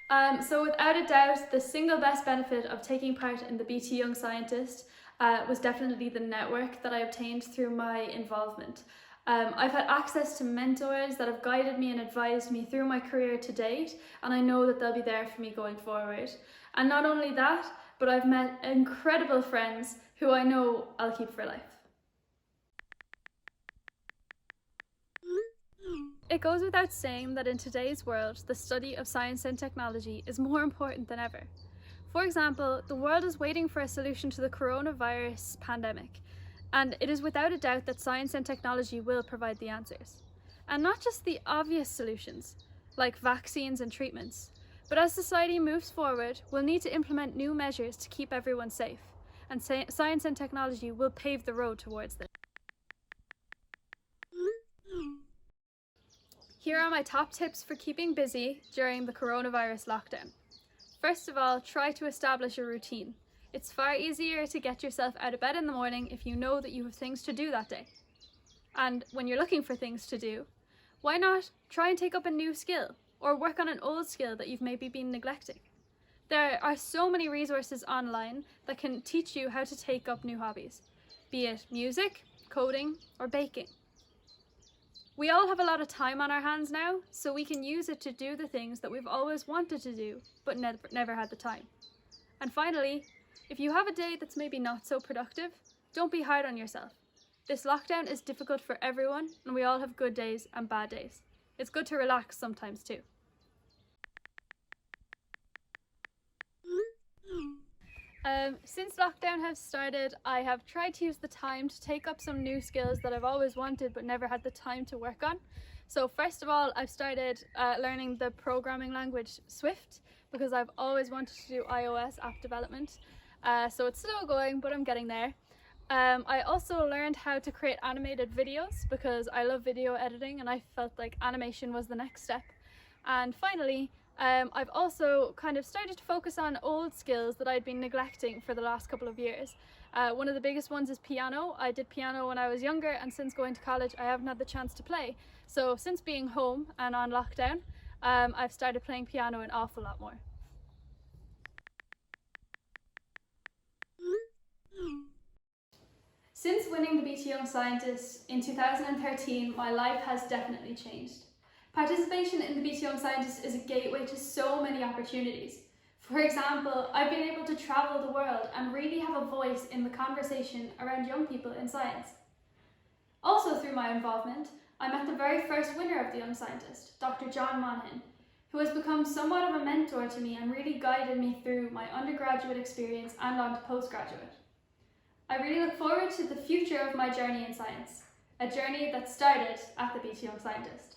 So without a doubt, the single best benefit of taking part in the BT Young Scientist was definitely the network that I obtained through my involvement. I've had access to mentors that have guided me and advised me through my career to date, and I know that they'll be there for me going forward. And not only that, but I've met incredible friends who I know I'll keep for life. It goes without saying that in today's world, the study of science and technology is more important than ever. For example, the world is waiting for a solution to the coronavirus pandemic, and it is without a doubt that science and technology will provide the answers. And not just the obvious solutions, like vaccines and treatments, but as society moves forward, we'll need to implement new measures to keep everyone safe, and science and technology will pave the road towards this. Here are my top tips for keeping busy during the coronavirus lockdown. First of all, try to establish a routine. It's far easier to get yourself out of bed in the morning if you know that you have things to do that day. And when you're looking for things to do, why not try and take up a new skill or work on an old skill that you've maybe been neglecting? There are so many resources online that can teach you how to take up new hobbies, be it music, coding, or baking. We all have a lot of time on our hands now, so we can use it to do the things that we've always wanted to do, but never had the time. And finally, if you have a day that's maybe not so productive, don't be hard on yourself. This lockdown is difficult for everyone, and we all have good days and bad days. It's good to relax sometimes too. Since lockdown has started, I have tried to use the time to take up some new skills that I've always wanted but never had the time to work on. So first of all, I've started learning the programming language Swift because I've always wanted to do iOS app development. So it's slow going, but I'm getting there. I also learned how to create animated videos because I love video editing and I felt like animation was the next step. And finally, I've also kind of started to focus on old skills that I'd been neglecting for the last couple of years. One of the biggest ones is piano. I did piano when I was younger, and since going to college I haven't had the chance to play. So since being home and on lockdown, I've started playing piano an awful lot more. Since winning the BT Young Scientist in 2013, my life has definitely changed. Participation in the BT Young Scientist is a gateway to so many opportunities. For example, I've been able to travel the world and really have a voice in the conversation around young people in science. Also through my involvement, I met the very first winner of the Young Scientist, Dr. John Monaghan, who has become somewhat of a mentor to me and really guided me through my undergraduate experience and on to postgraduate. I really look forward to the future of my journey in science, a journey that started at the BT Young Scientist.